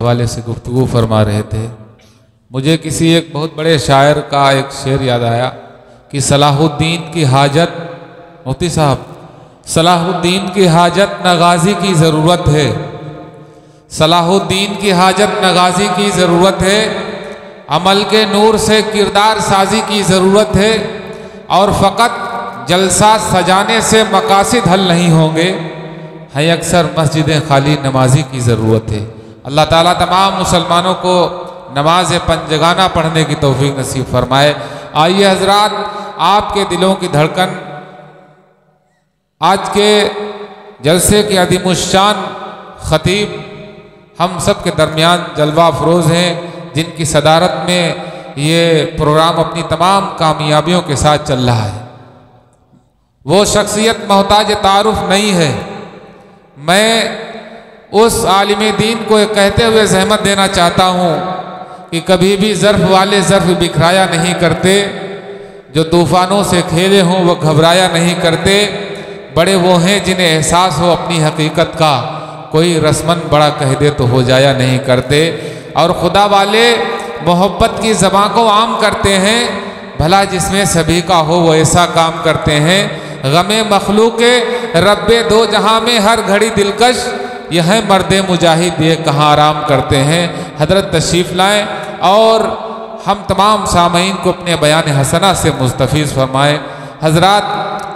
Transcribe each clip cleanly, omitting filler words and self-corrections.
حوالے سے گفتگو فرما رہے تھے، مجھے کسی ایک بہت بڑے شاعر کا ایک شعر یاد آیا کہ صلاح الدین کی حاجت، مفتی صاحب، صلاح الدین کی حاجت نہ غازی کی ضرورت ہے، صلاح الدین کی حاجت نہ غازی کی ضرورت ہے، عمل کے نور سے کردار سازی کی ضرورت ہے، اور فقط جلسہ سجانے سے مقاصد حل نہیں ہوں گے، ہیں اکثر مسجدیں خالی نمازی کی ضرورت ہے۔ اللہ تعالیٰ تمام مسلمانوں کو نماز پنجگانہ پڑھنے کی توفیق نصیب فرمائے۔ آئیے حضرات، آپ کے دلوں کی دھڑکن آج کے جلسے کے عظیم الشان خطیب ہم سب کے درمیان جلوہ افروز ہیں، جن کی صدارت میں یہ پروگرام اپنی تمام کامیابیوں کے ساتھ چل رہا ہے۔ وہ شخصیت محتاج تعارف نہیں ہے۔ میں اس عالم دین کو کہتے ہوئے زحمت دینا چاہتا ہوں کہ کبھی بھی ظرف والے ظرف بکھرایا نہیں کرتے، جو طوفانوں سے کھیلے ہوں وہ گھبرایا نہیں کرتے، بڑے وہ ہیں جنہیں احساس ہو اپنی حقیقت کا، کوئی رسمن بڑا کہہ دے تو ہو جایا نہیں کرتے، اور خدا والے محبت کی زبان کو عام کرتے ہیں، بھلا جس میں سبھی کا ہو وہ ایسا کام کرتے ہیں، غم مخلوق رب دو جہاں میں ہر گھڑی دلکش، یہ ہے مرد مجاہد یہ کہاں آرام کرتے ہیں۔ حضرت تشریف لائیں اور ہم تمام سامعین کو اپنے بیان حسنہ سے مستفیض فرمائیں۔ حضرات،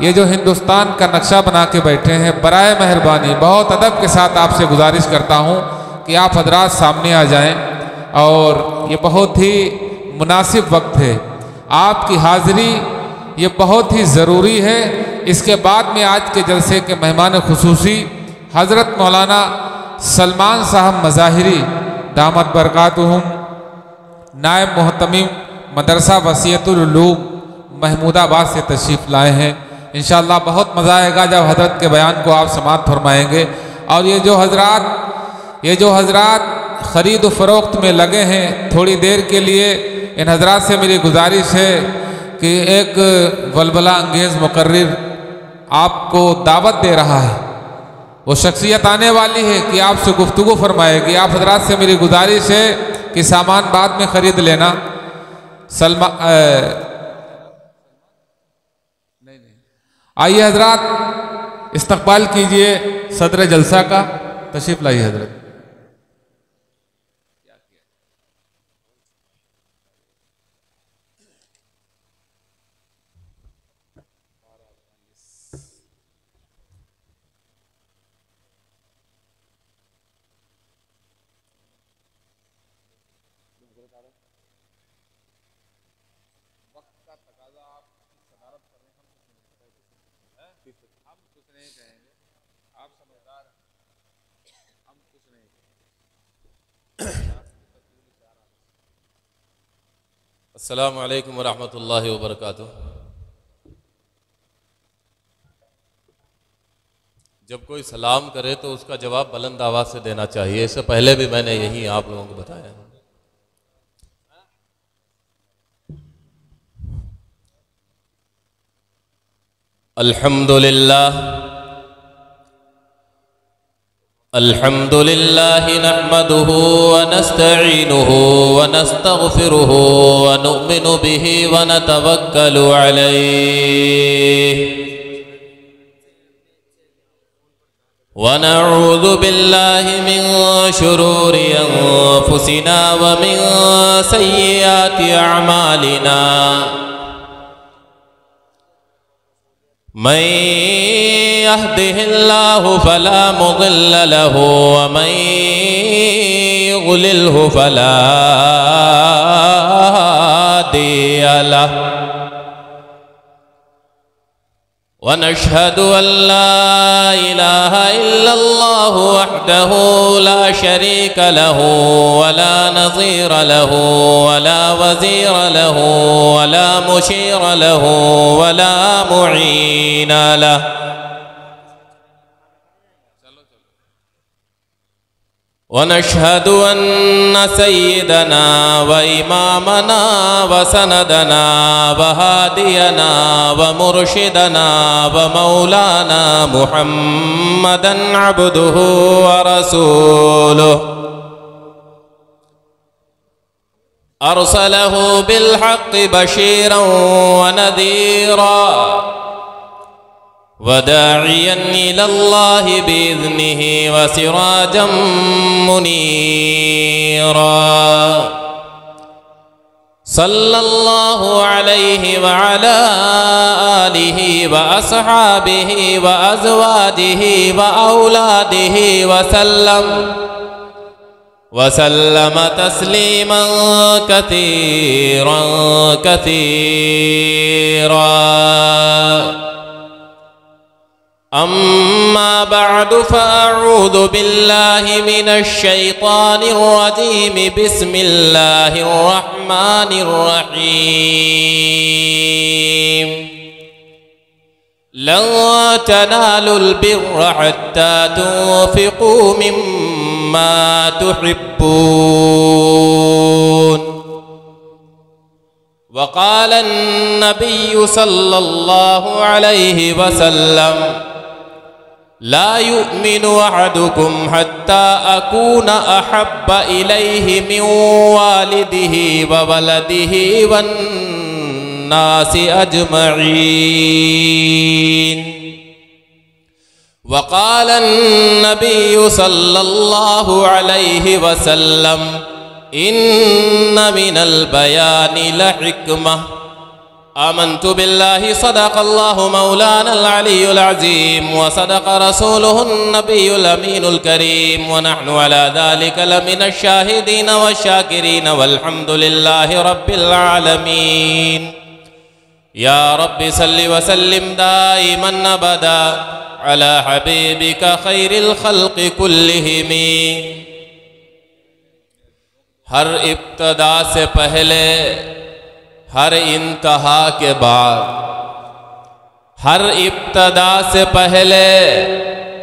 یہ جو ہندوستان کا نقشہ بنا کے بیٹھے ہیں، برائے مہربانی بہت ادب کے ساتھ آپ سے گزارش کرتا ہوں کہ آپ حضرات سامنے آ جائیں، اور یہ بہت ہی مناسب وقت ہے، آپ کی حاضری یہ بہت ہی ضروری ہے۔ اس کے بعد میں آج کے جلسے کے مہمان خصوصی حضرت مولانا سلمان صاحب مظاہری دامت برکاتہم، نائب محتمم مدرسہ وسیعۃ العلوم محمود آباد سے تشریف لائے ہیں۔ انشاءاللہ بہت مزہ آئے گا جب حضرت کے بیان کو آپ سماعت فرمائیں گے۔ اور یہ جو حضرات خرید و فروخت میں لگے ہیں، تھوڑی دیر کے لیے ان حضرات سے میری گزارش ہے کہ ایک ولولہ انگیز مقرر آپ کو دعوت دے رہا ہے، وہ شخصیت آنے والی ہے کہ آپ سے گفتگو فرمائے گی۔ آپ حضرات سے میری گزارش ہے کہ سامان بعد میں خرید لینا۔ آئیے حضرات، استقبال کیجئے صدر جلسہ کا، تشریف لائیے حضرت۔ السلام علیکم ورحمۃ اللہ وبرکاتہ۔ جب کوئی سلام کرے تو اس کا جواب بلند آواز سے دینا چاہیے، اس سے پہلے بھی میں نے یہی آپ لوگوں کو بتایا ہے۔ الحمد للہ نحمده ونستعینه ونستغفره ونؤمن به ونتوکل علیہ ونعوذ باللہ من شرور انفسنا ومن سیئات اعمالنا من يهده الله فلا مضل له ومن يضلله فلا هادي له ونشهد أن لا إله إلا الله وحده لا شريك له ولا نظير له ولا وزير له ولا مشير له ولا معين له ونشهد أن سيدنا وإمامنا وسندنا وهادينا ومرشدنا ومولانا محمدا عبده ورسوله أرسله بالحق بشيرا ونذيرا وداعيا إلى الله بإذنه وسراجا منيرا صلى الله عليه وعلى آله وأصحابه وأزواجه وأولاده وسلم تسليما كثيرا كثيرا. أما بعد فأعوذ بالله من الشيطان الرجيم. بسم الله الرحمن الرحيم. لن تنالوا البر حتى تنفقوا مما تحبون. وقال النبي صلى الله عليه وسلم: لا يؤمن أحدكم حتى أكون أحب إليه من والده وولده والناس أجمعين. وقال النبي صلى الله عليه وسلم: إن من البيان لحكمة. آمنت بالله صدق الله مولانا العلي العظيم وصدق رسوله النبي الأمين الكريم ونحن على ذلك لمن الشاهدين والشاكرين والحمد لله رب العالمين. يا رب صل وسلم دائما أبدا على حبيبك خير الخلق كلهم. ہر ابتدا سے پہلے، ہر انتہا کے بعد، ہر ابتدا سے پہلے،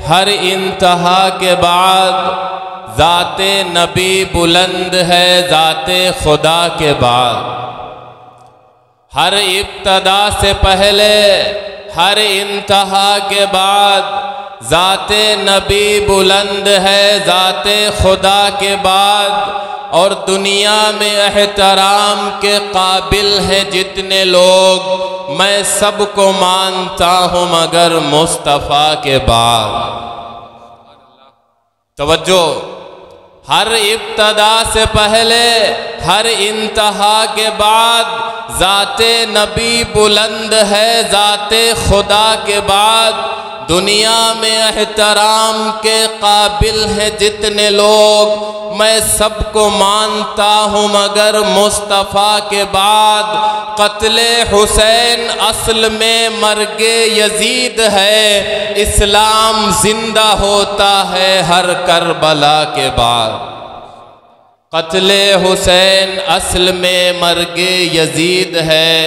ہر انتہا کے بعد ذات نبی بلند ہے ذات خدا کے بعد. ہر ابتدا سے پہلے، ہر انتہا کے بعد ذات نبی بلند ہے ذات خدا کے بعد. اور دنیا میں احترام کے قابل ہیں جتنے لوگ، میں سب کو مانتا ہوں مگر مصطفیٰ کے بعد. توجہ، ہر ابتدا سے پہلے، ہر انتہا کے بعد ذات نبی بلند ہے ذات خدا کے بعد. دنیا میں احترام کے قابل ہیں جتنے لوگ، میں سب کو مانتا ہوں مگر مصطفیٰ کے بعد. قتل حسین اصل میں مرگ یزید ہے، اسلام زندہ ہوتا ہے ہر کربلا کے بعد. قتل حسین اصل میں مرگ یزید ہے،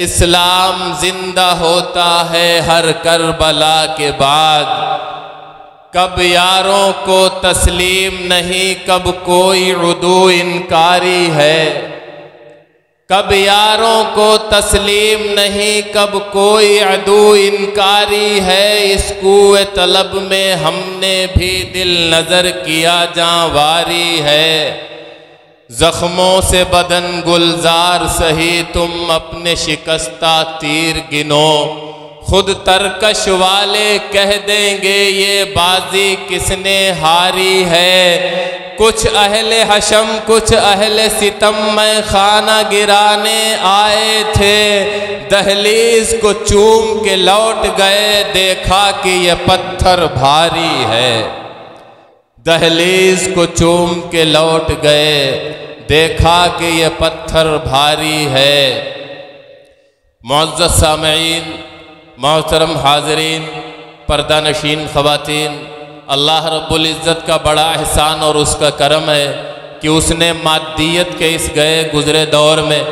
اسلام زندہ ہوتا ہے ہر کربلا کے بعد. کب یاروں کو تسلیم نہیں، کب کوئی عدو انکاری ہے. کب یاروں کو تسلیم نہیں، کب کوئی عدو انکاری ہے. اس کوئے طلب میں ہم نے بھی دل نظر کیا جاں واری ہے. زخموں سے بدن گلزار سہی تم اپنے شکستہ تیر گنو. خود ترکش والے کہہ دیں گے یہ بازی کس نے ہاری ہے. کچھ اہل حشم کچھ اہل ستم میں خانہ گرانے آئے تھے. دہلیز کو چوم کے لوٹ گئے، دیکھا کہ یہ پتھر بھاری ہے. دہلیز کو چوم کے لوٹ گئے، دیکھا کہ یہ پتھر بھاری ہے. معزز سامعین، محترم حاضرین، پردہ نشین خواتین، اللہ رب العزت کا بڑا احسان اور اس کا کرم ہے کہ اس نے مادیت کے اس گئے گزرے دور میں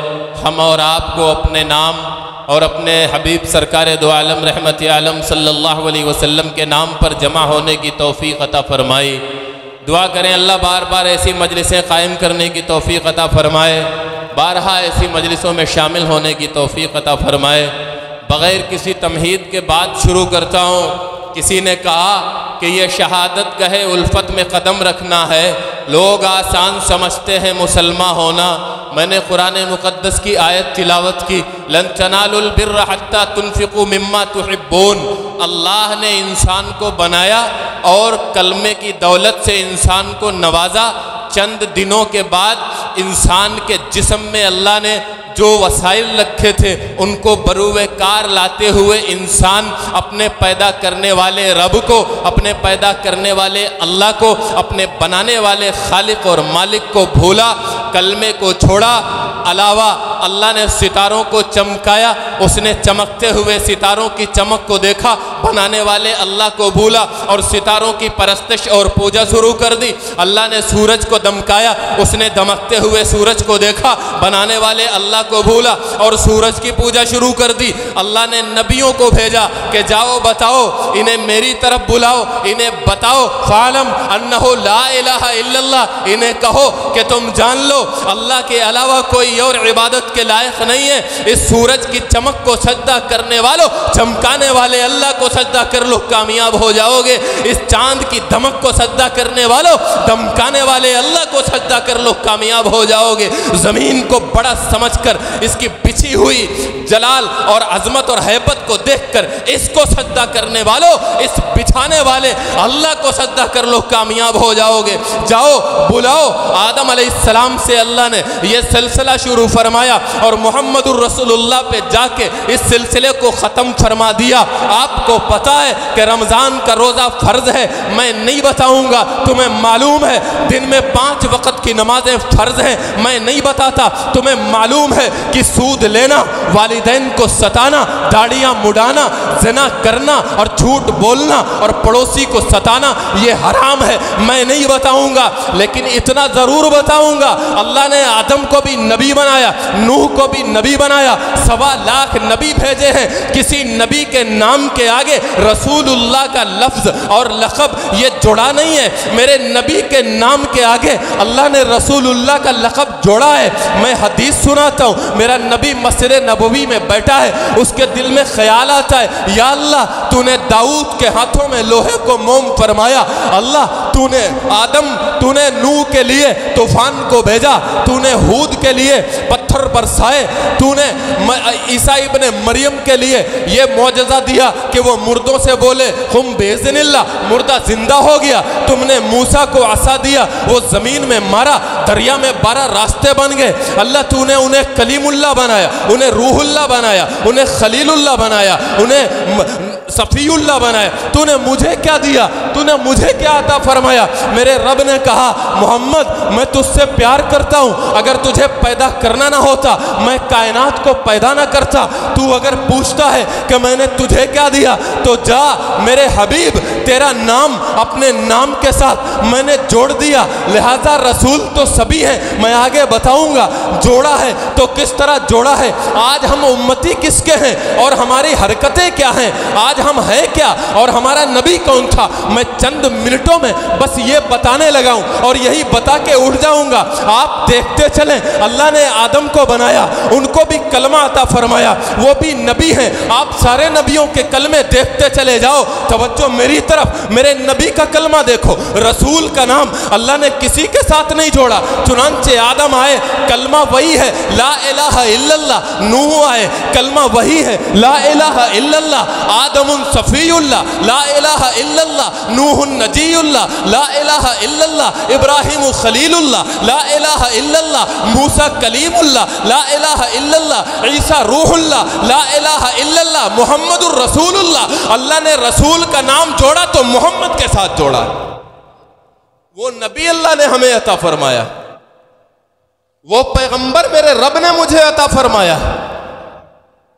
ہم اور آپ کو اپنے نام اور اپنے حبیب سرکار دو عالم رحمت عالم صلی اللہ علیہ وسلم کے نام پر جمع ہونے کی توفیق عطا فرمائی. دعا کریں اللہ بار بار ایسی مجلسیں قائم کرنے کی توفیق عطا فرمائے، بارہا ایسی مجلسوں میں شامل ہونے کی توفیق عطا فرمائے. بغیر کسی تمہید کے بات شروع کرتا ہوں. کسی نے کہا کہ یہ شہادت گاہ الفت میں قدم رکھنا ہے. لوگ آسان سمجھتے ہیں مسلمان ہونا، میں نے قرآن مقدس کی آیت تلاوت کی، لن تنالوا البر حتی تنفقوا مما تحبون۔ اللہ نے انسان کو بنایا اور کلمے کی دولت سے انسان کو نوازا۔ چند دنوں کے بعد انسان کے جسم میں اللہ نے جو وسائل رکھے تھے ان کو بروئے کار لاتے ہوئے انسان اپنے پیدا کرنے والے رب کو، اپنے پیدا کرنے والے اللہ کو، اپنے بنانے والے خالق اور مالک کو بھولا، کلمے کو چھوڑا۔ علاوہ اللہ نے ستاروں کو چمکایا، اس نے چمکتے ہوئے ستاروں کی چمک کو دیکھا، بنانے والے اللہ کو بھولا اور ستاروں کی پرستش اور پوجا شروع کر دی۔ اللہ نے سورج کو دمکایا، اس نے دمکتے ہوئے سورج کو دیکھا، بنانے والے اللہ کو بھولا اور سورج کی پوجا شروع کر دی۔ اللہ نے نبیوں کو بھیجا کہ جاؤ بتاؤ، انہیں میری طرف بلاؤ، انہیں بتاؤ فعلم انہ لا الہ الا اللہ، انہیں کہو کہ تم جان لو اللہ کے علاوہ کوئی اور عبادت کے لائق نہیں ہے۔ اس سورج کی چمک کو سجدہ کرنے والوں، چمکانے والے اللہ کو سجدہ کر لو، کامیاب ہو جاؤ گے۔ اس چاند کی دمک کو سجدہ کرنے والوں، دمکانے والے اللہ کو سجدہ کر لو، کامیاب ہو جاؤ گے۔ زمین کو بڑا سمجھ کر اس کی بچھی ہوئی جلال اور عظمت اور ہیبت کو دیکھ کر اس کو سجدہ کرنے والوں، اس بچھانے والے اللہ کو سجدہ کر لو، کامیاب ہو جاؤ گے۔ جاؤ بلاؤ۔ آدم علیہ السلام سے اللہ نے یہ سلسلہ شروع فرمایا اور محمد الرسول اللہ پہ جا کے اس سلسلے کو ختم فرما دیا۔ آپ کو پتا ہے کہ رمضان کا روزہ فرض ہے، میں نہیں بتاؤں گا، تمہیں معلوم ہے دن میں 5 وقت کی نمازیں فرض ہیں، میں نہیں بتاتا، تمہیں معلوم ہے کہ سود لینا، والدین کو ستانا، داڑیاں مڈانا، زنا کرنا اور جھوٹ بولنا اور پڑوسی کو ستانا یہ حرام ہے، میں نہیں بتاؤں گا، لیکن اتنا ضرور بتاؤں گا اللہ نے آدم کو بھی نبی بنایا، نوح کو بھی نبی بنایا، 1.25 لاکھ نبی بھیجے ہیں، کسی نبی کے نام کے آگے رسول اللہ کا لفظ اور لقب یہ جڑا نہیں ہے، میرے نبی کے نام کے آگے اللہ نے رسول اللہ کا لقب جوڑا ہے۔ میں حدیث سناتا ہوں، میرا نبی مسجد نبوی میں بیٹھا ہے، اس کے دل میں خیال آتا ہے یا اللہ تو نے داؤد کے ہاتھوں میں لوہے کو موم فرمایا، اللہ تو نے آدم، تو نے نوح کے لیے طوفان کو بھیجا، تو نے ہود کے لیے پتھر برسائے، تو نے عیسیٰ ابن مریم کے لیے یہ معجزہ دیا کہ وہ مردوں سے بولے ہم باذن اللہ، مردہ زندہ ہو گیا، تم نے موسیٰ کو عصا دیا، وہ زمین میں مارا، دریا میں 12 راستے بن گئے، اللہ تو نے انہیں کلیم اللہ بنایا، انہیں روح اللہ بنایا، انہیں خلیل اللہ بنایا، انہیں صفی اللہ بنایا، تو نے مجھے کیا دیا، تو نے مجھے کیا عطا فرمایا؟ میرے رب نے کہا محمد میں تجھ سے پیار کرتا ہوں، اگر تجھے پیدا کرنا نہ ہوتا میں کائنات کو پیدا نہ کرتا، تو اگر پوچھتا ہے کہ میں نے تجھے کیا دیا تو جا میرے حبیب تیرا نام اپنے نام کے ساتھ میں نے جوڑ دیا، لہذا رسول تو سبھی ہیں، میں آگے بتاؤں گا جوڑا ہے تو کس طرح جوڑا ہے، آج ہم امتی کس کے ہیں اور ہماری حرکتیں کیا ہیں، آج ہم ہیں کیا اور ہمارا نبی کون تھا، میں چند منٹوں میں بس یہ بتانے لگا ہوں اور یہی بتا کے اٹھ جاؤں گا۔ آپ دیکھتے چلیں اللہ نے آدم کو بنایا، ان کو بھی کلمہ عطا فرمایا، وہ بھی نبی ہیں، آپ سارے نبیوں کے کلمے دیکھتے چلے جاؤ، توجہ میری طرف، میرے نبی کا کلمہ دیکھو، رسول کا نام اللہ نے کسی کے ساتھ نہیں جوڑا، چنانچہ آدم آئے کلمہ وہی ہے لا الہ الا اللہ، نوح آئے کلمہ وہی ہے لا الہ الا اللہ، آدم صفی اللہ لا الہ الا اللہ، نوح نجی اللہ لا الہ الا اللہ، ابراہیم خلیل اللہ لا الہ الا اللہ، موسیٰ کلیم اللہ لا الہ الا اللہ، عیسیٰ روح اللہ لا الہ الا اللہ، محمد الرسول اللہ۔ اللہ نے رسول کا نام جوڑا تو محمد کے ساتھ جوڑا، وہ نبی اللہ نے ہمیں عطا فرمایا، وہ پیغمبر میرے رب نے مجھے عطا فرمایا،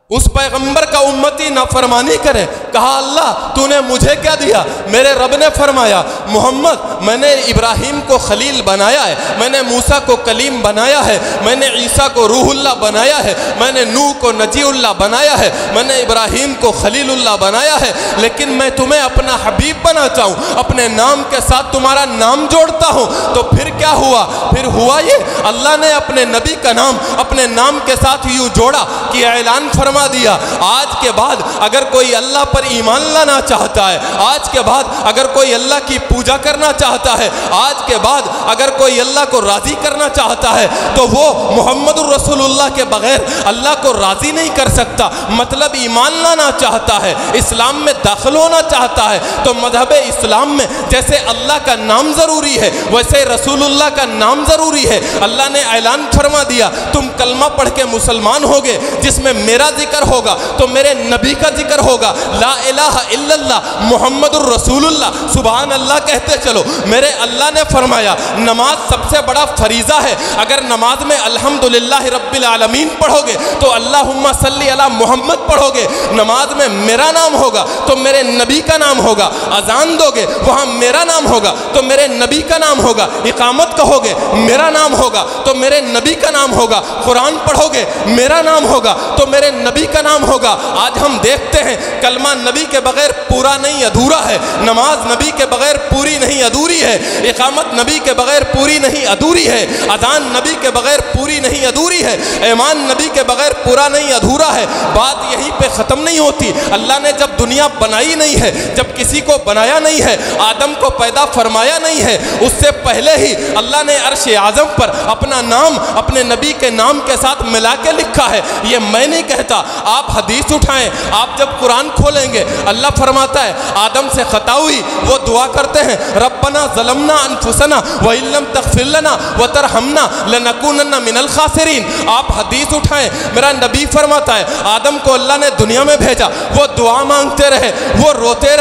اس پیغمبر کا امتی نافرمانی کرے، کہا اللہ تو نے مجھے کیا دیا، میرے رب نے فرمایا محمد میں نے ابراہیم کو خلیل بنایا ہے، میں نے موسیٰ کو کلیم بنایا ہے، میں نے عیسیٰ کو روح اللہ بنایا ہے، میں نے نوح کو نجی اللہ بنایا ہے، میں نے ابراہیم کو خلیل اللہ بنایا ہے، لیکن میں تمہیں اپنا حبیب بناتا ہوں، اپنے نام کے ساتھ تمہارا نام جوڑتا ہوں، تو پھر کیا ہوا، پھر ہوا یہ اللہ نے اپنے نبی کا نام اپنے نام کے ساتھ یوں جوڑا کہ اعلان فرما فرما دیا آج کے بعد اگر کوئی اللہ پر ایمان لانا چاہتا ہے، آج کے بعد اگر کوئی اللہ کی پوجا کرنا چاہتا ہے، آج کے بعد اگر کوئی اللہ کو راضی کرنا چاہتا ہے تو وہ محمد الرسول اللہ کے بغیر اللہ کو راضی نہیں کر سکتا۔ مطلب ایمان لانا چاہتا ہے، اسلام میں داخل ہونا چاہتا ہے تو مذہب اسلام میں جیسے اللہ کا نام ضروری ہے ویسے رسول اللہ کا نام ضروری ہے۔ اللہ نے اعلان فرما دیا تم کلمہ پڑھ کے مسلمان ہوگے جس میں میرا ذکر ہوگا تو میرے نبی کا ذکر ہوگا، لا الہ الا اللہ محمد الرسول اللہ، سبحان اللہ کہتے چلو۔ میرے اللہ نے فرمایا نماز سب سے بڑا فریضہ ہے، اگر نماز میں الحمدللہ رب العالمین پڑھو گے تو اللہم صلی علی محمد پڑھو گے، نماز میں میرا نام ہوگا تو میرے نبی کا نام ہوگا، اذان دو گے وہاں میرا نام ہوگا تو میرے نبی کا نام ہوگا، اقامت کہو گے میرا نام ہوگا تو میرے نبی کا نام ہوگا، قرآن پڑھو گے میرا نام ہوگا تو میرے نبی کا نام ہوگا۔ آج ہم دیکھتے ہیں کلمہ نبی کے بغیر پورا نہیں، ادھورا ہے، نماز نبی کے بغیر پوری نہیں، ادھوری ہے، اقامت نبی کے بغیر پوری نہیں، ادھوری ہے، اذان نبی کے بغیر پوری نہیں، ادھوری ہے، ایمان نبی کے بغیر پورا نہیں، ادھورا ہے۔ بات یہیں پہ ختم نہیں ہوتی۔ اللہ نے جب دنیا بنائی نہیں ہے، جب کسی کو بنایا نہیں ہے، آدم کو پیدا فرمایا نہیں ہے، اس سے پہلے ہی اللہ نے عرش اعظم پر اپنا نام اپنے نبی کے نام کے ساتھ ملا کے لکھا ہے۔ یہ میں نہیں کہتا، آپ حدیث اٹھائیں، آپ جب قرآن کھولیں گے اللہ فرماتا ہے آدم سے خطا ہوئی، وہ دعا کرتے ہیں ربنا ظلمنا انفسنا وان لم تغفر لنا وترحمنا لنکونن من الخاسرین۔ آپ حدیث اٹھائیں، میرا نبی فرماتا ہے آدم کو اللہ نے دنیا میں بھیجا، وہ دعا مانگتے رہے، وہ روتے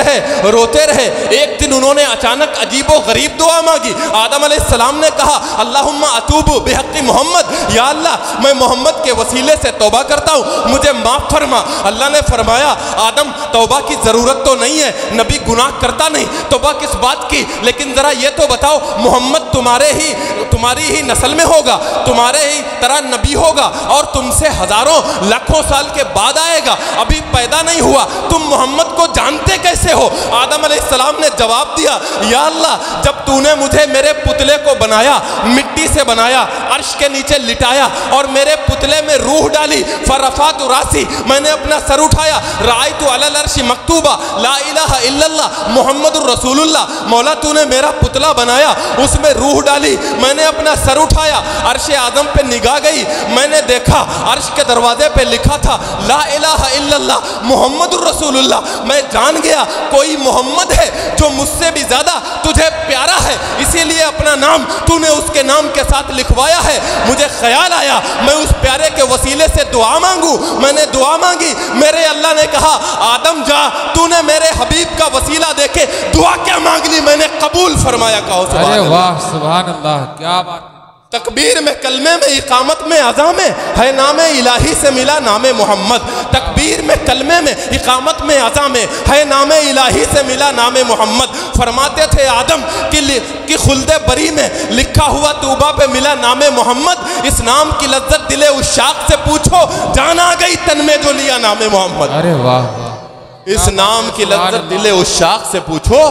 رہے، ایک دن انہوں نے اچانک عجیب و غریب دعا مانگی۔ آدم علیہ السلام نے کہا اللہم اتوب بحق محمد، یا اللہ میں محمد کے وسیلے سے توبہ کرتا ہوں، مجھے معاف فرما۔ اللہ نے فرمایا آدم توبہ کی ضرورت تو نہیں ہے، نبی گناہ کرتا نہیں، توبہ کس بات کی، لیکن ذرا یہ تو بتاؤ محمد تمہاری ہی نسل میں ہوگا، تمہارے ہی طرح نبی ہوگا اور تم سے ہزاروں لاکھوں سال کے بعد آئے گا، ابھی پیدا نہیں ہوا، تم محمد کو جانتے کیسے ہو؟ آدم علیہ السلام نے جواب دیا یا اللہ جب تو نے مجھے میرے پتلے کو بنایا، مٹی سے بنایا، عرش کے نیچے لٹایا اور میرے پتلے میں روح ڈالی، فرفعت راسی، میں نے اپنا سر اٹھایا، رأیت علی العرش مکتوبہ لا الہ الا اللہ محمد الرسول اللہ، مولا تو نے میرا پتلا بنایا، اس میں روح ڈالی، میں نے اپنا سر اٹھایا، عرش اعظم پہ نگاہ گئی، میں نے دیکھا عرش کے دروازے پہ لکھا تھا لا الہ الا اللہ محمد الرسول اللہ۔ میں جان گیا کوئی محمد ہے جو مجھ سے بھی زیادہ تجھے پیارا ہے، اسی لیے اپنا نام تو نے اس کے نام کے ساتھ لکھوایا ہے۔ مجھے خیال آیا میں اس پیارے کے وسیلے سے دعا مانگوں، میں نے دعا مانگی، میرے اللہ نے کہا آدم جا، تو نے میرے حبیب کا وسیلہ دے کے دعا کیا مانگ لی، میں نے قبول فرمایا۔ کہو سبحان اللہ۔ ارے واہ سبحان اللہ، کیا بات! تکبیر میں، کلمے میں، اقامت میں، اذان میں ہے نام الہی سے ملا نام محمد۔ تکبیر میں، کلمے میں، اقامت میں، اذان میں ہے نام الہی سے ملا نام محمد۔ فرماتے تھے آدم کی خلد بری میں لکھا ہوا توبہ پہ ملا نام محمد، اس نام کی لذت دل عشاق سے پوچھو، جان آ گئی تن میں جو لیا نام محمد۔ ارے واہ واہ، اس نام کی لذت دل عشاق سے پوچھو،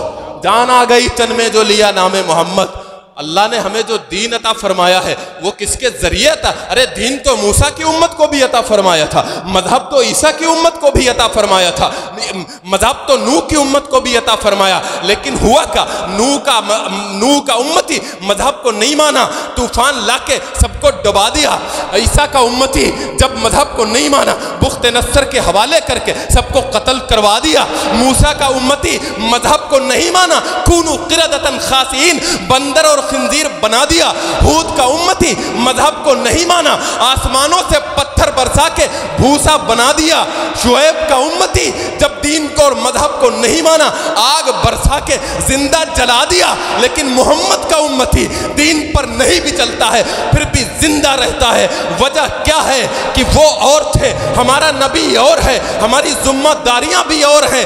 جان آ گئی تن میں جو لیا نام محمد۔ اللہ نے ہمیں جو دین عطا فرمایا ہے وہ کس کے ذریعے عطا؟ ارے دین تو موسیٰ کی امت کو بھی عطا فرمایا تھا، مذہب تو عیسیٰ کی امت کو بھی عطا فرمایا تھا، مذہب تو نوح کی امت کو بھی عطا فرمایا، لیکن ہوا کا نوح کا امتی مذہب کو نہیں مانا، طوفان لا کے سب کو ڈبا دیا۔ عیسیٰ کا امتی جب مذہب کو نہیں مانا بخت نصر کے حوالے کر کے سب کو قتل کروا دیا۔ موسیٰ کا امتی مذہب کو نہیں مانا، کونوا قردۃ خاسئین، بندر اور خنزیر بنا دیا۔ ہود کا امتی مذہب کو نہیں مانا، آسمانوں سے پتھر برسا کے بھوسا بنا دیا۔ شعیب کا امتی جب دین کو اور مذہب کو نہیں مانا آگ برسا کے زندہ جلا دیا، لیکن محمد کا امتی دین پر نہیں بھی چلتا ہے پھر بھی زندہ رہتا ہے۔ وجہ کیا ہے کہ وہ اور تھے، ہمارا نبی اور ہے، ہماری ذمہ داریاں بھی اور ہیں۔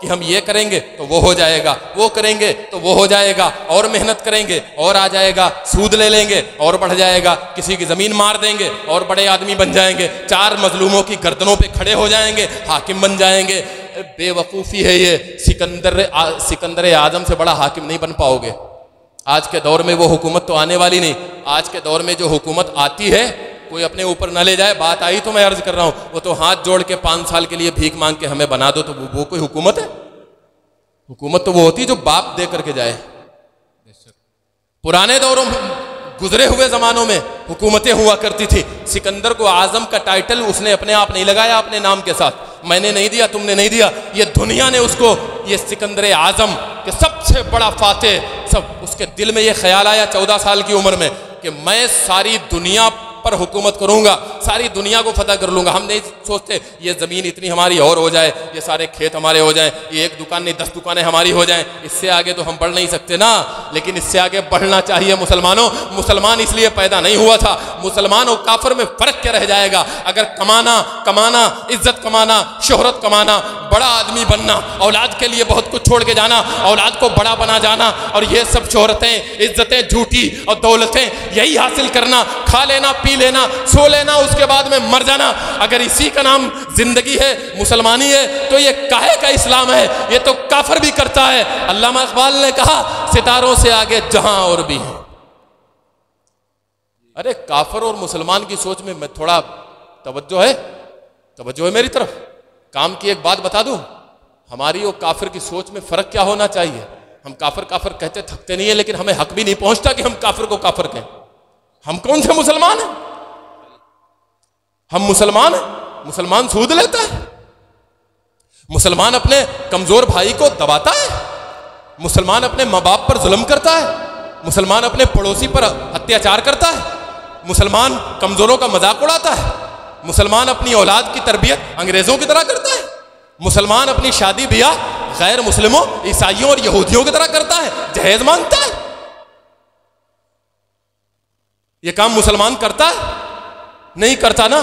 کہ ہم یہ کریں گے تو وہ ہو جائے گا، وہ کریں گے تو وہ ہو جائے گا، اور محنت کریں گے اور آ جائے گا، سود لے لیں گے اور بڑھ جائے گا، کسی کی زمین مار دیں گے اور بڑے آدمی بن جائیں گے، 4 مظلوموں کی گردنوں پہ کھڑے ہو جائیں گے، حاکم بن جائیں گے۔ بے وقوفی ہے یہ، سکندر اعظم سے بڑا حاکم نہیں بن پاؤ گے۔ آج کے دور میں وہ حکومت تو آنے والی نہیں، آج کے دور میں جو حکومت آتی ہے کوئی اپنے اوپر نہ لے جائے، بات آئی تو میں عرض کر رہا ہوں، وہ تو ہاتھ جوڑ کے 5 سال کے لیے بھیک مانگ کے ہمیں بنا دو، تو وہ کوئی حکومت ہے؟ حکومت تو وہ ہوتی ہے جو باپ دے کر کے جائے۔ پرانے دوروں میں، گزرے ہوئے زمانوں میں حکومتیں ہوا کرتی تھی۔ سکندر کو اعظم کا ٹائٹل اس نے اپنے آپ نہیں لگایا اپنے نام کے ساتھ، میں نے نہیں دیا، تم نے نہیں دیا، یہ دنیا نے اس کو یہ سکندر اعظم کہ سب سے بڑا فاتح، سب اس کے دل میں یہ خیال آیا 14 سال کی عمر میں کہ میں ساری دنیا پر حکومت کروں گا، ساری دنیا کو فتح کر لوں گا۔ ہم نہیں سوچتے یہ زمین اتنی ہماری اور ہو جائے، یہ سارے کھیت ہمارے ہو جائیں، یہ 1 دکان نہیں 10 دکانیں ہماری ہو جائیں، اس سے آگے تو ہم بڑھ نہیں سکتے نا، لیکن اس سے آگے بڑھنا چاہیے مسلمانوں۔ مسلمان اس لیے پیدا نہیں ہوا تھا، مسلمان اور کافر میں فرق کیا رہ جائے گا؟ اگر کمانا، عزت کمانا، شہرت کمانا، بڑا آدمی بننا، اولاد کے لیے بہت کچھ چھوڑ کے جانا، اولاد کو بڑا بنا جانا، اور یہ سب شہرتیں، عزتیں جھوٹی اور دولتیں یہی حاصل کرنا، کھا لینا، پی لینا، سو لینا، اس کے بعد میں مر جانا، اگر اسی کا نام زندگی ہے، مسلمانی ہے، تو یہ کاہے کا اسلام ہے؟ یہ تو کافر بھی کرتا ہے۔ علامہ اقبال نے کہا ستاروں سے آگے جہاں اور بھی ہے۔ ارے کافر اور مسلمان کی سوچ میں تھوڑا توجہ ہے میری طرف۔ کام کی ایک بات بتا دوں، ہماری اور کافر کی سوچ میں فرق کیا ہونا چاہیے؟ ہم کافر کہتے تھکتے نہیں ہیں، لیکن ہمیں حق بھی نہیں پہنچتا کہ ہم کافر کو کافر کہیں۔ ہم کون سے مسلمان ہیں؟ ہم مسلمان ہیں؟ مسلمان سود لیتا ہے، مسلمان اپنے کمزور بھائی کو دباتا ہے، مسلمان اپنے ماں باپ پر ظلم کرتا ہے، مسلمان اپنے پڑوسی پر اتیاچار کرتا ہے، مسلمان کمزوروں کا مذاق اڑاتا ہے، مسلمان اپنی اولاد کی تربیت انگریزوں کی طرح کرتا ہے، مسلمان اپنی شادی بیاہ غیر مسلموں، عیسائیوں اور یہودیوں کی طرح کرتا ہے، جہیز مانگتا ہے۔ یہ کام مسلمان کرتا ہے؟ نہیں کرتا نا۔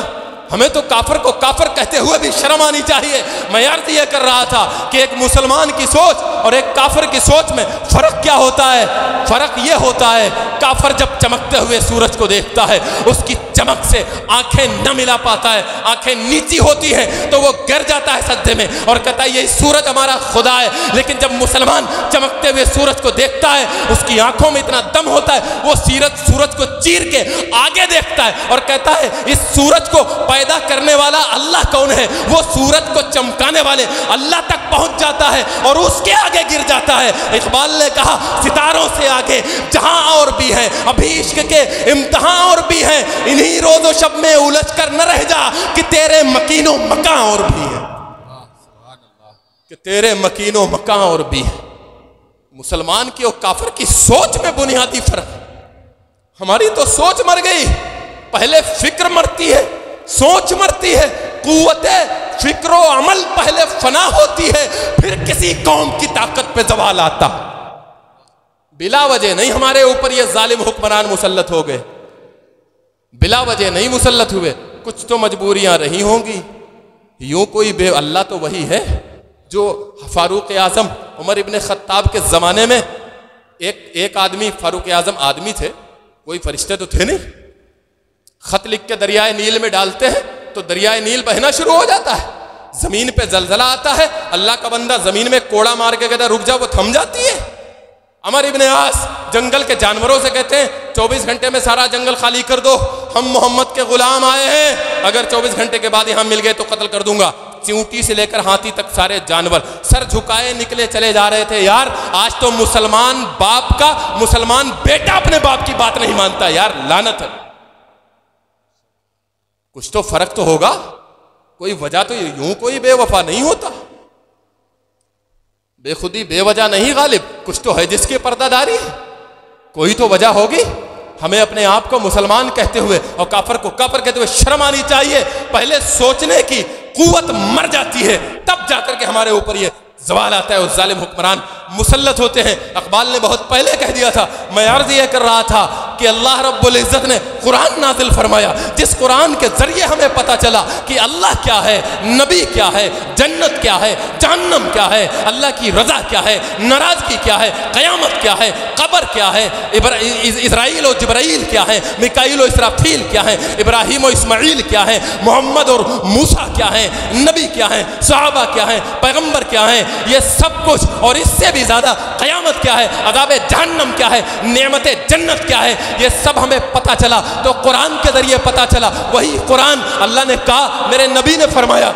ہمیں تو کافر کو کافر کہتے ہوئے بھی شرم آنی چاہیے۔ میں عرض یہ کر رہا تھا کہ ایک مسلمان کی سوچ اور ایک کافر کی سوچ میں فرق کیا ہوتا ہے؟ فرق یہ ہوتا ہے، کافر جب چمکتے ہوئے سورج کو دیکھتا ہے، اس کی چمک سے آنکھیں نہ ملا پاتا ہے، آنکھیں نیچی ہوتی ہیں تو وہ گر جاتا ہے سجدے میں اور کہتا ہے یہ سورج ہمارا خدا ہے۔ لیکن جب مسلمان چمکتے ہوئے سورج کو دیکھتا ہے، اس کی آنکھوں میں اتنا دم ہوتا ہے، وہ سورج کو چیر کے آگے دیکھتا ہے اور کہتا ہے اس سورج کو پیدا کرنے والا اللہ کون ہے؟ وہ سورج کو چمکانے والے اللہ تک پہنچ جاتا ہے اور اس کے آگے گر جاتا ہے۔ اقبال نے کہا ستاروں سے آگے جہاں اور بھی ہے، ابھی عشق کے امتحان اور بھی ہیں، انہی روز و شب میں الجھ کر نہ رہ جا کہ تیرے مکین و مکان اور بھی ہے، کہ تیرے مکین و مکان اور بھی ہے۔ مسلمان کی اور کافر کی سوچ میں بنیادی فرق ہے۔ ہماری تو سوچ مر گئی، پہلے فکر مرتی ہے، سوچ مرتی ہے، قوت فکر و عمل پہلے فنا ہوتی ہے، پھر کسی قوم کی طاقت پہ زوال آتا۔ بلا وجہ نہیں ہمارے اوپر یہ ظالم حکمران مسلط ہو گئے، بلا وجہ نہیں مسلط ہوئے، کچھ تو مجبوریاں رہی ہوں گی۔ یوں کوئی بے اللہ تو وہی ہے جو فاروق اعظم عمر ابن خطاب کے زمانے میں ایک آدمی، فاروق اعظم آدمی تھے، کوئی فرشتے تو تھے نہیں، خط لکھ کے دریائے نیل میں ڈالتے ہیں تو دریائے نیل بہنا شروع ہو جاتا ہے، زمین پہ زلزلہ آتا ہے، اللہ کا بندہ زمین میں کوڑا مار کے کہتا ہے رک جا، وہ تھم جاتی ہے۔ عمر ابن عاص جنگل کے جانوروں سے کہتے ہیں 24 گھنٹے میں سارا جنگل خالی کر دو، ہم محمد کے غلام آئے ہیں، اگر 24 گھنٹے کے بعد یہاں مل گئے تو قتل کر دوں گا۔ چیونٹی سے لے کر ہاتھی تک سارے جانور سر جھکائے نکلے چلے جا رہے تھے۔ یار آج تو مسلمان باپ کا، مسلمان بیٹا اپنے باپ کی بات نہیں مانتا، یار لعنت ہے۔ کچھ تو فرق تو ہوگا، کوئی وجہ تو یوں کوئی بے وفا نہیں ہوتا، بے خودی بے وجہ نہیں غالب، کچھ تو ہے جس کی پردہ داری ہے، کوئی تو وجہ ہوگی۔ ہمیں اپنے آپ کو مسلمان کہتے ہوئے اور کافر کو کافر کہتے ہوئے شرم آنی چاہیے۔ پہلے سوچنے کی قوت مر جاتی ہے، تب جا کر کے ہمارے اوپر یہ زوال آتا ہے اور ظالم حکمران مسلط ہوتے ہیں۔ اقبال نے بہت پہلے کہہ دیا تھا، میں عرض یہ کر رہا تھا کہ اللہ رب العزت نے قرآن نازل فرمایا، جس قرآن کے ذریعے ہمیں پتہ چلا کہ اللہ کیا ہے، نبی کیا ہے، جنت کیا ہے، جہنم کیا ہے، اللہ کی رضا کیا ہے، ناراضگی کیا ہے، قیامت کیا ہے، قبر کیا ہے، اسرائیل و جبرائیل کیا ہے، میکائیل و اسرافیل کیا ہے، ابراہیم و اسماعیل کیا ہے، محمد اور موسیٰ کیا ہے، نبی کیا ہے، صحابہ کیا ہے، پیغمبر کیا ہے، یہ سب کچھ اور اس سے بھی زیادہ قیامت کیا ہے، عذاب جہنم کیا ہے، نعمت جنت کیا ہے، یہ سب ہمیں پتہ چلا۔ تو قرآن کے ذریعے پتہ چلا، وہی قرآن اللہ نے کہا، میرے نبی نے فرمایا،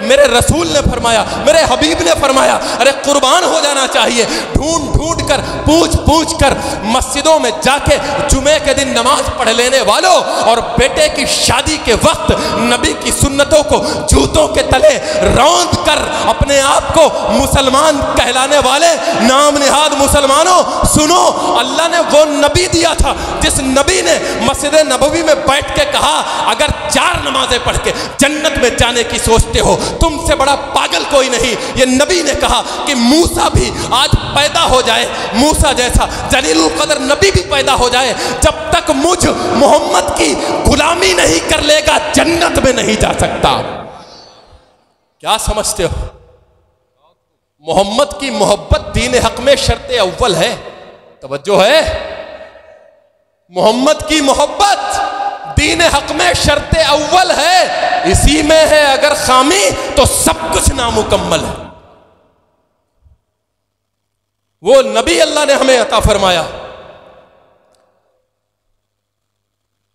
میرے رسول نے فرمایا، میرے حبیب نے فرمایا، ارے قربان ہو جانا چاہیے، ڈھونڈ کر پوچھ کر مسجدوں میں جا کے جمعے کے دن نماز پڑھ لینے والوں اور بیٹے کی شادی کے وقت نبی کی سنتوں کو جوتوں کے تلے روند کر اپنے آپ کو مسلمان کہلانے والے نام نہاد مسلمانوں، سنو، اللہ نے وہ نبی دیا تھا جس نبی نے مسجد نبوی میں بیٹھ کے کہا، اگر 4 نمازیں پڑھ کے جنت میں جانے کی سوچتے ہو، تم سے بڑا پاگل کوئی نہیں۔ یہ نبی نے کہا کہ موسیٰ بھی آج پیدا ہو جائے، موسیٰ جیسا جلیل القدر نبی بھی پیدا ہو جائے، جب تک مجھ محمد کی غلامی نہیں کر لے گا جنت میں نہیں جا سکتا۔ کیا سمجھتے ہو؟ محمد کی محبت دین حق میں شرط اول ہے، توجہ ہے، محمد کی محبت دین حق میں شرط اول ہے، اسی میں ہے اگر خامی تو سب کچھ نامکمل ہے۔ وہ نبی اللہ نے ہمیں عطا فرمایا۔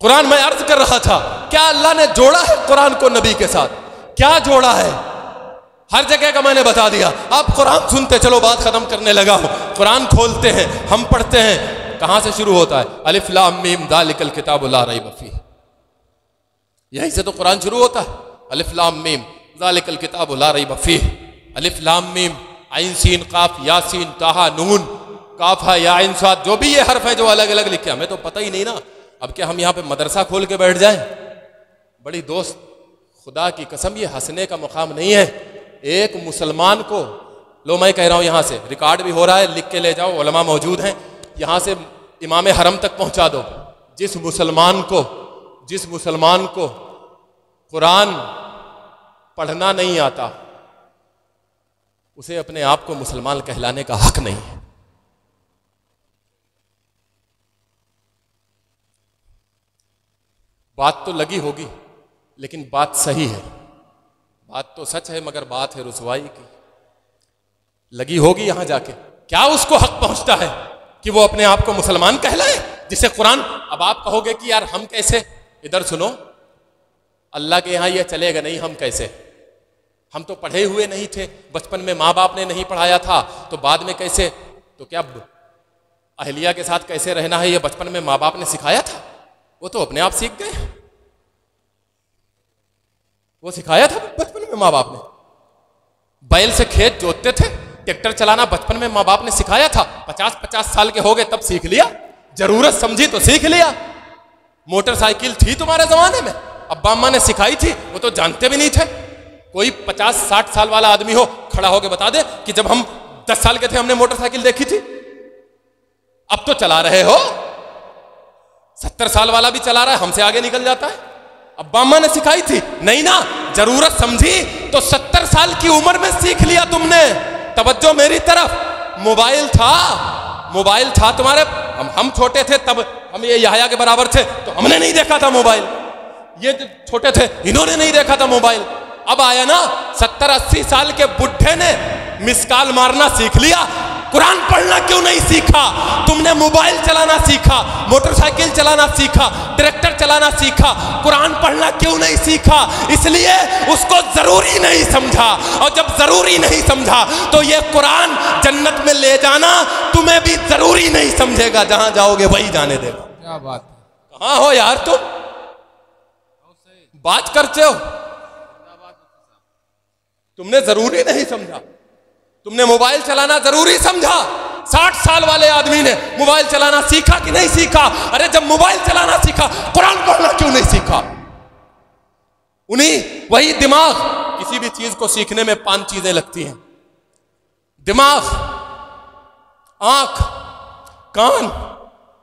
قرآن میں عرض کر رہا تھا، کیا اللہ نے جوڑا ہے قرآن کو نبی کے ساتھ؟ کیا جوڑا ہے؟ ہر جگہ کا میں نے بتا دیا۔ آپ قرآن سنتے چلو، بات ختم کرنے لگا ہوں۔ قرآن کھولتے ہیں، ہم پڑھتے ہیں، کہاں سے شروع ہوتا ہے؟ الف لام میم ذالک الکتاب لا ریب فیہ، یہیں سے تو قرآن شروع ہوتا ہے۔ الف لام میم ذالک الکتاب لا ریب فیہ، الف لام میم عین سین قاف یاسین طٰہٰ نون کاف ہے یا عین صاد، جو بھی یہ حرف ہے جو الگ الگ لکھے، ہمیں تو پتہ ہی نہیں نا۔ اب کیا ہم یہاں پہ مدرسہ کھول کے بیٹھ جائیں؟ بڑی دوست، خدا کی قسم یہ ہنسنے کا مقام نہیں ہے۔ ایک مسلمان کو، لو میں کہہ رہا ہوں یہاں سے، ریکارڈ بھی ہو رہا ہے، لکھ کے لے جاؤ، علماء موجود ہیں، یہاں سے امام حرم تک پہنچا دو، جس مسلمان کو قرآن پڑھنا نہیں آتا، اسے اپنے آپ کو مسلمان کہلانے کا حق نہیں ہے۔ بات تو لگی ہوگی لیکن بات صحیح ہے، بات تو سچ ہے مگر بات ہے رسوائی کی۔ لگی ہوگی یہاں جا کے، کیا اس کو حق پہنچتا ہے کہ وہ اپنے آپ کو مسلمان کہلائے جسے قرآن؟ اب آپ کہو گے کہ یار ہم کیسے؟ ادھر سنو، اللہ کے یہاں یہ چلے گا نہیں، ہم کیسے؟ ہم تو پڑھے ہوئے نہیں تھے، بچپن میں ماں باپ نے نہیں پڑھایا تھا، تو بعد میں کیسے؟ تو کیا اہلیہ کے ساتھ کیسے رہنا ہے یہ بچپن میں ماں باپ نے سکھایا تھا؟ وہ تو اپنے آپ سیکھ گئے، وہ سکھایا تھا بچپن میں ماں باپ نے۔ بیل سے کھیت جوتتے تھے، ٹریکٹر چلانا بچپن میں ماں باپ نے سکھایا تھا، 50 سال کے ہو گئے تب سیکھ لیا، ضرورت سمجھی تو سیکھ لیا۔ موٹر سائیکل تھی تمہارے زمانے میں، ابا اماں نے سکھائی تھی، وہ تو جانتے بھی نہیں تھے۔ کوئی 50-60 سال والا آدمی ہو کھڑا ہو کے بتا دے کہ جب ہم 10 سال کے تھے ہم نے موٹر سائیکل دیکھی تھی، اب تو چلا رہے ہو۔ 70 سال والا بھی چلا رہا ہے، ہم سے آگے نکل جاتا ہے۔ ابا اماں نے سکھائی تھی نہیں نا، ضرورت سمجھی تو 70 سال کی عمر میں سیکھ لیا تم نے۔ توجہ میری طرف، موبائل تھا تمہارے، ہم چھوٹے تھے تب، ہم یہ یحییٰ کے برابر تھے تو ہم نے نہیں دیکھا تھا موبائل، یہ چھوٹے تھے انہوں نے نہیں دیکھا تھا موبائل۔ اب آیا نا 70-80 سال کے بڈھے نے مس کال مارنا سیکھ لیا، قرآن پڑھنا کیوں نہیں سیکھا؟ تم نے موبائل چلانا سیکھا، موٹر سائیکل چلانا سیکھا، ٹریکٹر چلانا سیکھا، قرآن پڑھنا کیوں نہیں سیکھا؟ اس لیے اس کو ضروری نہیں سمجھا، اور جب ضروری نہیں سمجھا تو یہ قرآن جنت میں لے جانا تمہیں بھی ضروری نہیں سمجھے گا، جہاں جاؤ گے وہی جانے دے گا۔ کیا بات ہے، کہاں ہو یار تم؟ بات کرتے ہو، تم نے ضروری نہیں سمجھا، تم نے موبائل چلانا ضروری سمجھا۔ 60 سال والے آدمی نے موبائل چلانا سیکھا کہ نہیں سیکھا؟ ارے جب موبائل چلانا سیکھا قرآن پڑھنا کیوں نہیں سیکھا؟ وہی دماغ، کسی بھی چیز کو سیکھنے میں 5 چیزیں لگتی ہیں: دماغ، آنکھ، کان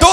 2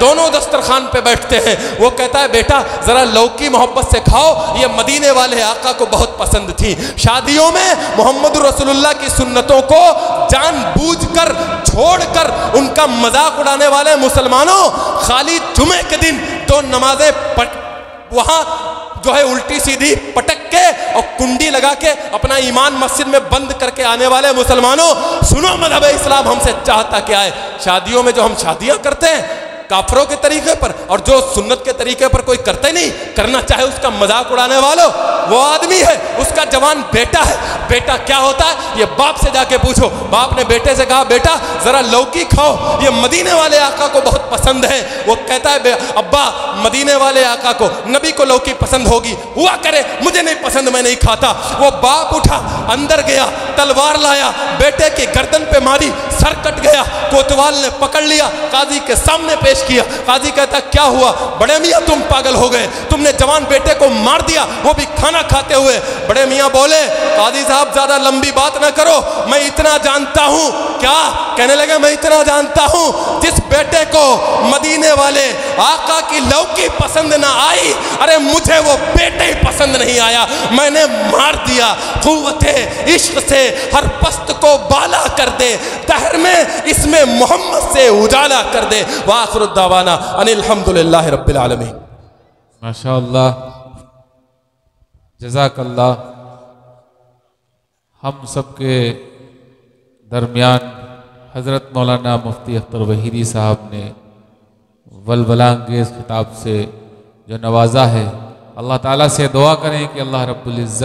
دونوں دسترخوان پہ بیٹھتے ہیں، وہ کہتا ہے بیٹا ذرا لوکی محبت سے کھاؤ، یہ مدینے والے آقا کو بہت پسند تھی۔ شادیوں میں محمد رسول اللہ کی سنتوں کو جان بوجھ کر چھوڑ کر ان کا مذاق اڑانے والے مسلمانوں خالی جمعے کے دن تو نمازیں وہاں جو ہے الٹی سیدھی پٹک کے اور کنڈی لگا کے اپنا ایمان مسجد میں بند کر کے آنے والے مسلمانوں، سنو مذہب اسلام ہم سے چاہتا کیا ہے۔ شادیوں میں جو ہم شادیاں کرتے ہیں کافروں کے طریقے پر، اور جو سنت کے طریقے پر کوئی کرتے نہیں، کرنا چاہے اس کا مذاق اڑانے والوں، وہ آدمی ہے، اس کا جوان بیٹا ہے۔ بیٹا کیا ہوتا ہے یہ باپ سے جا کے پوچھو۔ باپ نے بیٹے سے کہا بیٹا ذرا لوکی کھاؤ، یہ مدینے والے آقا کو بہت پسند ہے۔ وہ کہتا ہے ابا مدینے والے آقا کو، نبی کو لوکی پسند ہوگی، ہوا کرے، مجھے نہیں پسند، میں نہیں کھاتا۔ وہ باپ اٹھا اندر گیا، تلوار لایا، بیٹے کی گردن پہ ماری، سر کٹ گیا۔ کوتوال نے پکڑ لیا، قاضی کے سامنے پیش کیا۔ قاضی کہتا کیا ہوا؟ بڑے میاں تم پاگل ہو گئے، تم نے جوان بیٹے کو مار دیا، وہ بھی کھانا کھاتے ہوئے۔ بڑے میاں بولے قاضی صاحب زیادہ لمبی بات نہ کرو، میں اتنا جانتا ہوں۔ کیا کہنے لگے؟ میں اتنا جانتا ہوں جس بیٹے کو مدینے والے آقا کی لوکی پسند نہ آئی، ارے مجھے وہ بیٹے ہی پسند نہیں آیا، میں نے مار دیا۔ قوت عشق سے ہر پست کو بالا کر دے، دہر میں اس میں محمد سے اجالا کر دے۔ وآخر الدعوانا ان الحمدللہ رب العالمین۔ ماشاءاللہ، جزاک اللہ۔ ہم سب کے درمیان حضرت مولانا مفتی اختر وحیدی صاحب نے ولولہ انگیز خطاب سے جو نوازا ہے، اللہ تعالیٰ سے دعا کریں کہ اللہ رب العزت